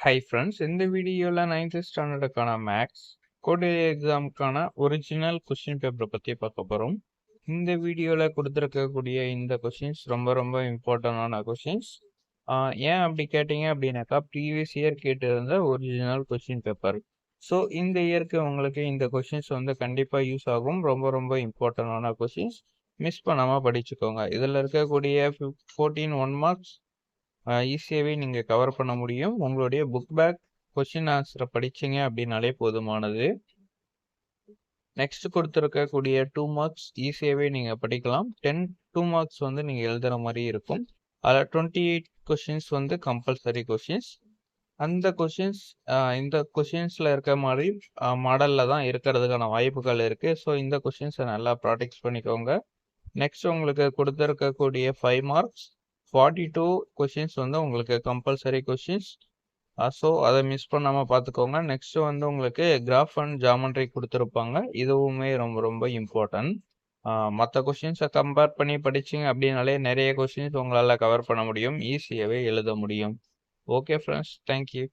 Hi friends, இந்த வீடியோவில் 9th ஸ்டாண்டர்டுக்கான மேக்ஸ் கோட் எக்ஸாமுக்கான ஒரிஜினல் கொஸ்டின் பேப்பரை பற்றி பார்க்க போகிறோம். இந்த வீடியோவில் கொடுத்துருக்கக்கூடிய இந்த கொஷின்ஸ் ரொம்ப ரொம்ப இம்பார்ட்டண்டான கொஷின்ஸ். ஏன் அப்படி கேட்டிங்க அப்படின்னாக்கா, ப்ரீவியஸ் இயர் கேட்டிருந்த ஒரிஜினல் கொஸ்டின் பேப்பர். ஸோ இந்த இயருக்கு உங்களுக்கு இந்த கொஷின்ஸ் வந்து கண்டிப்பாக யூஸ் ஆகும். ரொம்ப ரொம்ப இம்பார்ட்டண்டான கொஷின்ஸ். மிஸ் பண்ணாமல் படிச்சுக்கோங்க. இதில் இருக்கக்கூடிய 14 1 மார்க்ஸ் ஈஸியாகவே நீங்கள் கவர் பண்ண முடியும். உங்களுடைய புக் பேக் கொஸ்டின் ஆன்சரை படிச்சிங்க அப்படின்னாலே போதுமானது. நெக்ஸ்ட் கொடுத்துருக்கக்கூடிய 2 மார்க்ஸ் ஈஸியாகவே நீங்கள் படிக்கலாம். 2 மார்க்ஸ் வந்து நீங்கள் எழுதுகிற மாதிரி இருக்கும். அதில் 28 கொஷின்ஸ் வந்து கம்பல்சரி கொஷின்ஸ். அந்த கொஷின்ஸ் இந்த கொஷின்ஸில் இருக்க மாதிரி மாடலில் தான் இருக்கிறதுக்கான வாய்ப்புகள் இருக்குது. ஸோ இந்த கொஷின்ஸை நல்லா ப்ராக்டிஸ் பண்ணிக்கோங்க. நெக்ஸ்ட் உங்களுக்கு கொடுத்துருக்கக்கூடிய 5 மார்க்ஸ் 42 கொஷின்ஸ் வந்து உங்களுக்கு கம்பல்சரி கொஷின்ஸ். ஸோ அதை மிஸ் பண்ணாமல் பார்த்துக்கோங்க. நெக்ஸ்ட் வந்து உங்களுக்கு கிராஃப் அண்ட் ஜாமெண்ட்ரி கொடுத்துருப்பாங்க. இதுவுமே ரொம்ப ரொம்ப இம்பார்ட்டன்ட். மற்ற கொஷின்ஸை கம்பேர் பண்ணி படிச்சிங்க அப்படின்னாலே நிறைய கொஷின்ஸ் உங்களால் கவர் பண்ண முடியும். ஈஸியாகவே எழுத முடியும். Okay friends, thank you.